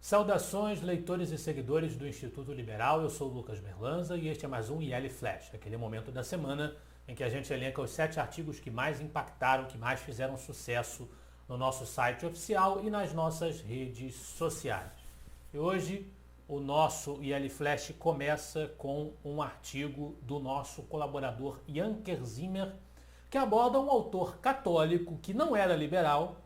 Saudações, leitores e seguidores do Instituto Liberal, eu sou o Lucas Merlanza e este é mais um IL Flash, aquele momento da semana em que a gente elenca os 7 artigos que mais impactaram, que mais fizeram sucesso no nosso site oficial e nas nossas redes sociais. E hoje o nosso IL Flash começa com um artigo do nosso colaborador Jan Kerzimmer, que aborda um autor católico que não era liberal,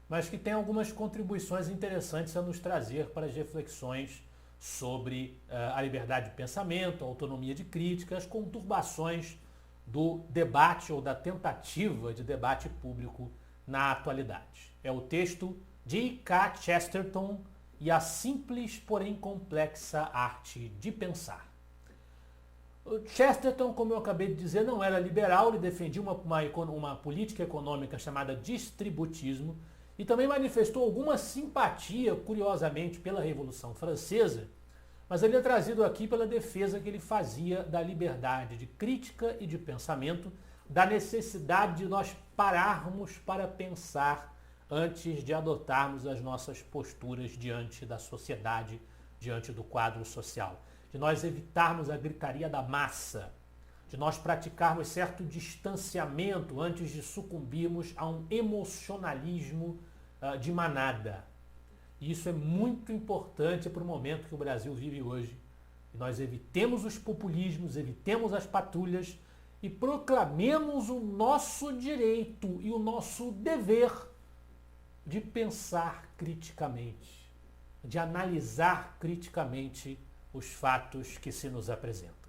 mas que tem algumas contribuições interessantes a nos trazer para as reflexões sobre a liberdade de pensamento, a autonomia de crítica, as conturbações do debate ou da tentativa de debate público na atualidade. É o texto de K. Chesterton e a simples, porém complexa arte de pensar. O Chesterton, como eu acabei de dizer, não era liberal, ele defendia uma política econômica chamada distributismo, e também manifestou alguma simpatia, curiosamente, pela Revolução Francesa, mas ele é trazido aqui pela defesa que ele fazia da liberdade de crítica e de pensamento, da necessidade de nós pararmos para pensar antes de adotarmos as nossas posturas diante da sociedade, diante do quadro social, de nós evitarmos a gritaria da massa, de nós praticarmos certo distanciamento antes de sucumbirmos a um emocionalismo de manada. E isso é muito importante para o momento que o Brasil vive hoje. E nós evitemos os populismos, evitemos as patrulhas e proclamemos o nosso direito e o nosso dever de pensar criticamente, de analisar criticamente os fatos que se nos apresentam.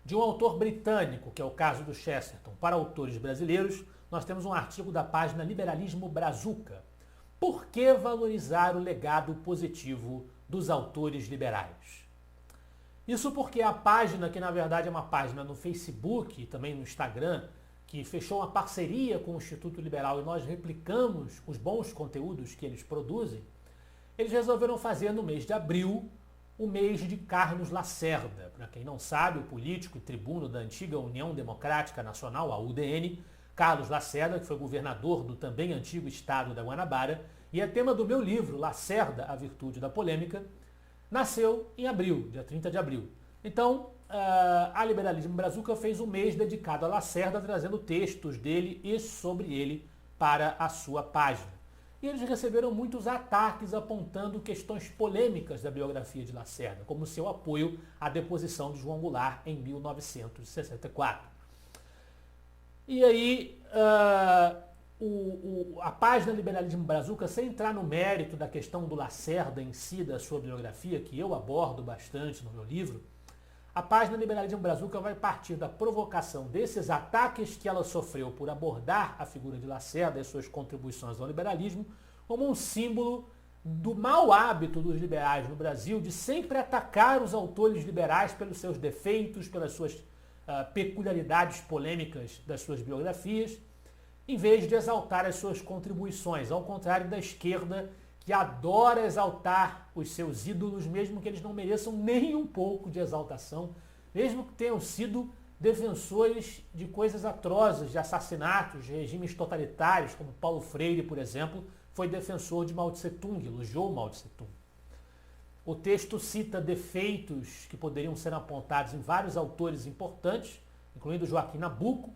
De um autor britânico, que é o caso do Chesterton, para autores brasileiros, nós temos um artigo da página Liberalismo Brazuca. Por que valorizar o legado positivo dos autores liberais? Isso porque a página, que na verdade é uma página no Facebook e também no Instagram, que fechou uma parceria com o Instituto Liberal e nós replicamos os bons conteúdos que eles produzem, eles resolveram fazer no mês de abril o mês de Carlos Lacerda. Para quem não sabe, o político e tribuno da antiga União Democrática Nacional, a UDN, Carlos Lacerda, que foi governador do também antigo estado da Guanabara, e é tema do meu livro, Lacerda, a Virtude da Polêmica, nasceu em abril, dia 30 de abril. Então, a Liberalismo Brazuca fez um mês dedicado a Lacerda, trazendo textos dele e sobre ele para a sua página. E eles receberam muitos ataques apontando questões polêmicas da biografia de Lacerda, como seu apoio à deposição de João Goulart em 1964. E aí, a página Liberalismo Brazuca, sem entrar no mérito da questão do Lacerda em si, da sua biografia, que eu abordo bastante no meu livro, a página Liberalismo Brazuca vai partir da provocação desses ataques que ela sofreu por abordar a figura de Lacerda e suas contribuições ao liberalismo como um símbolo do mau hábito dos liberais no Brasil de sempre atacar os autores liberais pelos seus defeitos, pelas suas peculiaridades polêmicas das suas biografias, em vez de exaltar as suas contribuições, ao contrário da esquerda, que adora exaltar os seus ídolos, mesmo que eles não mereçam nem um pouco de exaltação, mesmo que tenham sido defensores de coisas atrozes, de assassinatos, de regimes totalitários, como Paulo Freire, por exemplo, foi defensor de Mao Tse-tung, elogiou Mao Tse-tung. O texto cita defeitos que poderiam ser apontados em vários autores importantes, incluindo Joaquim Nabuco,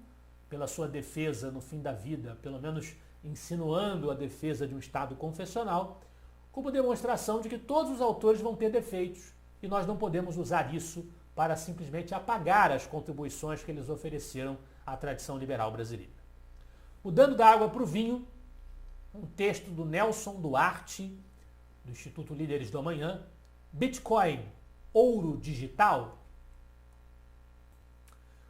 pela sua defesa no fim da vida, pelo menos insinuando a defesa de um Estado confessional, como demonstração de que todos os autores vão ter defeitos e nós não podemos usar isso para simplesmente apagar as contribuições que eles ofereceram à tradição liberal brasileira. Mudando da água para o vinho, um texto do Nelson Duarte, do Instituto Líderes do Amanhã, Bitcoin, ouro digital.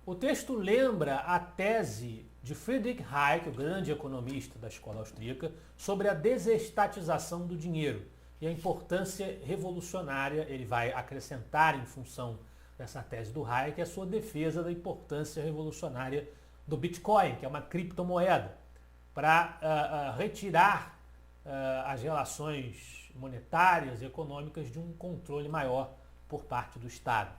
O texto lembra a tese de Friedrich Hayek, o grande economista da escola austríaca, sobre a desestatização do dinheiro e a importância revolucionária. Ele vai acrescentar, em função dessa tese do Hayek, a sua defesa da importância revolucionária do Bitcoin, que é uma criptomoeda, para retirar as relações monetárias e econômicas de um controle maior por parte do Estado.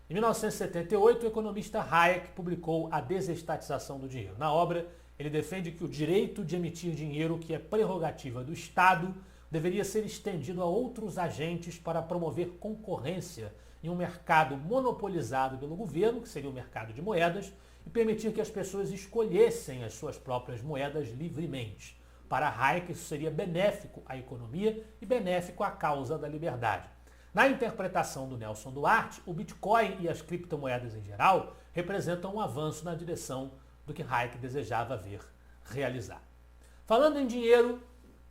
Em 1978, o economista Hayek publicou A Desestatização do Dinheiro. Na obra, ele defende que o direito de emitir dinheiro, que é prerrogativa do Estado, deveria ser estendido a outros agentes para promover concorrência em um mercado monopolizado pelo governo, que seria o mercado de moedas, e permitir que as pessoas escolhessem as suas próprias moedas livremente. Para Hayek, isso seria benéfico à economia e benéfico à causa da liberdade. Na interpretação do Nelson Duarte, o Bitcoin e as criptomoedas em geral representam um avanço na direção do que Hayek desejava ver realizar. Falando em dinheiro,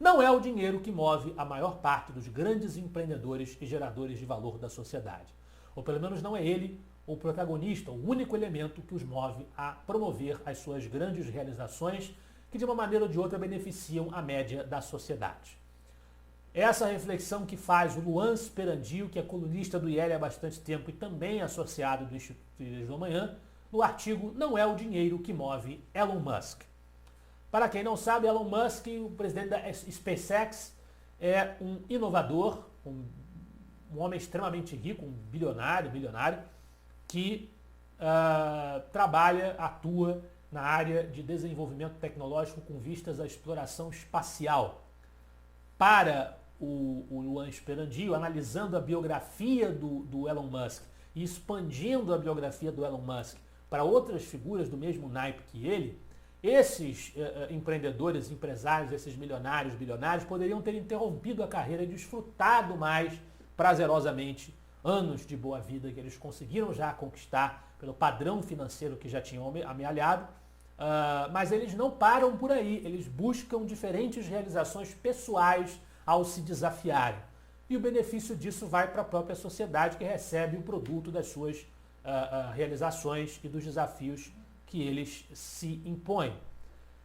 não é o dinheiro que move a maior parte dos grandes empreendedores e geradores de valor da sociedade. Ou pelo menos não é ele o protagonista, o único elemento que os move a promover as suas grandes realizações que de uma maneira ou de outra beneficiam a média da sociedade. Essa reflexão que faz o Luan Sperandio, que é colunista do IEL há bastante tempo e também associado do Instituto Líderes do Amanhã, no artigo Não é o dinheiro que move Elon Musk. Para quem não sabe, Elon Musk, o presidente da SpaceX, é um inovador, um homem extremamente rico, um bilionário, que atua na área de desenvolvimento tecnológico com vistas à exploração espacial. Para o Luan Sperandio, analisando a biografia do Elon Musk e expandindo a biografia do Elon Musk para outras figuras do mesmo naipe que ele, esses empreendedores, empresários, esses milionários, bilionários, poderiam ter interrompido a carreira e desfrutado mais prazerosamente anos de boa vida que eles conseguiram já conquistar pelo padrão financeiro que já tinham amealhado, mas eles não param por aí, eles buscam diferentes realizações pessoais ao se desafiarem. E o benefício disso vai para a própria sociedade que recebe o produto das suas realizações e dos desafios que eles se impõem.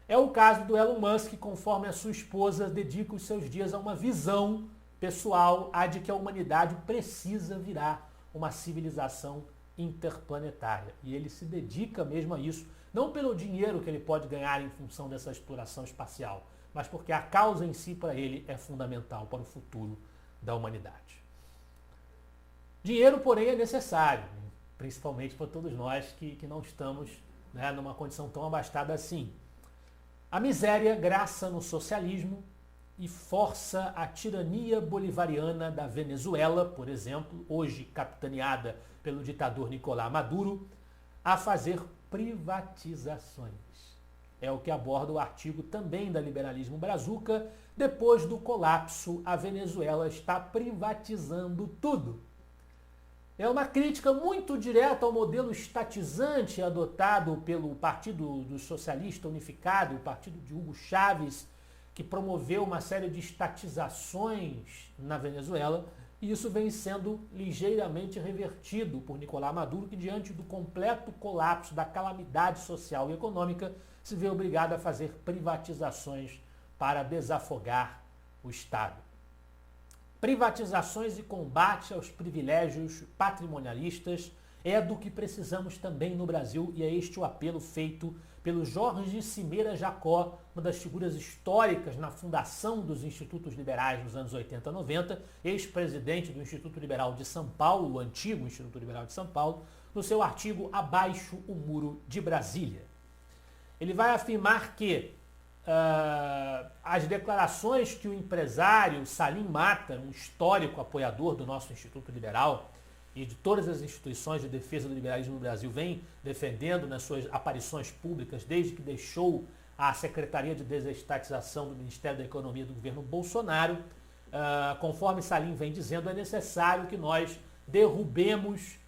É o caso do Elon Musk, conforme a sua esposa dedica os seus dias a uma visão pessoal de que a humanidade precisa virar uma civilização interplanetária. E ele se dedica mesmo a isso, não pelo dinheiro que ele pode ganhar em função dessa exploração espacial, mas porque a causa em si para ele é fundamental para o futuro da humanidade. Dinheiro, porém, é necessário, principalmente para todos nós que não estamos numa condição tão abastada assim. A miséria graça no socialismo e força a tirania bolivariana da Venezuela, por exemplo, hoje capitaneada pelo ditador Nicolás Maduro, a fazer privatizações. É o que aborda o artigo também da Liberalismo Brazuca. Depois do colapso, a Venezuela está privatizando tudo. É uma crítica muito direta ao modelo estatizante adotado pelo Partido do Socialista Unificado, o partido de Hugo Chávez, que promoveu uma série de estatizações na Venezuela, e isso vem sendo ligeiramente revertido por Nicolás Maduro, que diante do completo colapso da calamidade social e econômica, se vê obrigado a fazer privatizações para desafogar o Estado. Privatizações e combate aos privilégios patrimonialistas é do que precisamos também no Brasil, e é este o apelo feito pelo Jorge Cimeira Jacó, uma das figuras históricas na fundação dos Institutos Liberais nos anos 80 e 90, ex-presidente do Instituto Liberal de São Paulo, o antigo Instituto Liberal de São Paulo, no seu artigo Abaixo o Muro de Brasília. Ele vai afirmar que as declarações que o empresário Salim Matta, um histórico apoiador do nosso Instituto Liberal e de todas as instituições de defesa do liberalismo no Brasil, vem defendendo nas suas aparições públicas desde que deixou a Secretaria de Desestatização do Ministério da Economia do governo Bolsonaro. Conforme Salim vem dizendo, é necessário que nós derrubemos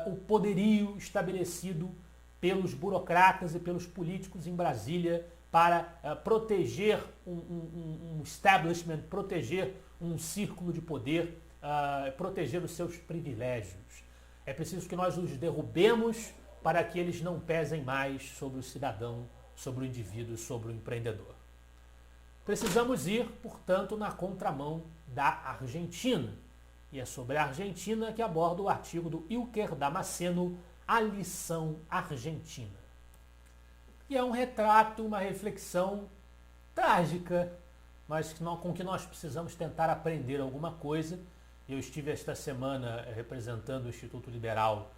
o poderio estabelecido pelos burocratas e pelos políticos em Brasília para proteger um establishment, proteger um círculo de poder, proteger os seus privilégios. É preciso que nós os derrubemos para que eles não pesem mais sobre o cidadão, sobre o indivíduo, sobre o empreendedor. Precisamos ir, portanto, na contramão da Argentina. E é sobre a Argentina que aborda o artigo do Ilker Damasceno, A Lição Argentina. E é um retrato, uma reflexão trágica, mas com que nós precisamos tentar aprender alguma coisa. Eu estive esta semana representando o Instituto Liberal,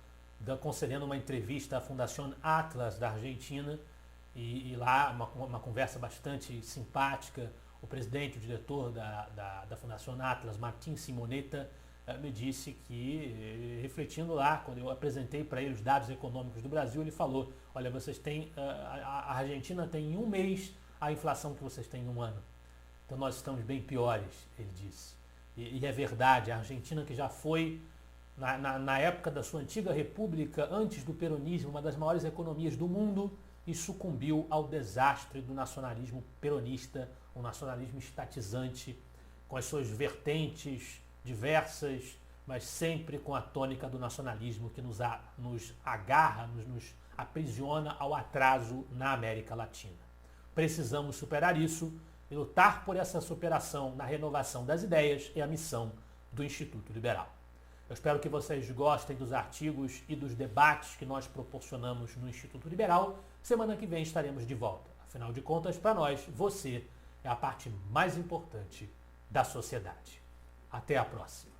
concedendo uma entrevista à Fundação Atlas da Argentina, e lá uma conversa bastante simpática, O presidente, o diretor da Fundação Atlas, Martin Simonetta, me disse que, refletindo lá, quando eu apresentei para ele os dados econômicos do Brasil, ele falou, olha, vocês têm, a Argentina tem em um mês a inflação que vocês têm em um ano. Então nós estamos bem piores, ele disse. E é verdade, a Argentina, que já foi, na época da sua antiga república, antes do peronismo, uma das maiores economias do mundo, e sucumbiu ao desastre do nacionalismo peronista, um nacionalismo estatizante, com as suas vertentes diversas, mas sempre com a tônica do nacionalismo que nos agarra, nos aprisiona ao atraso na América Latina. Precisamos superar isso e lutar por essa superação na renovação das ideias é a missão do Instituto Liberal. Eu espero que vocês gostem dos artigos e dos debates que nós proporcionamos no Instituto Liberal. Semana que vem estaremos de volta. Afinal de contas, para nós, você é a parte mais importante da sociedade. Até a próxima.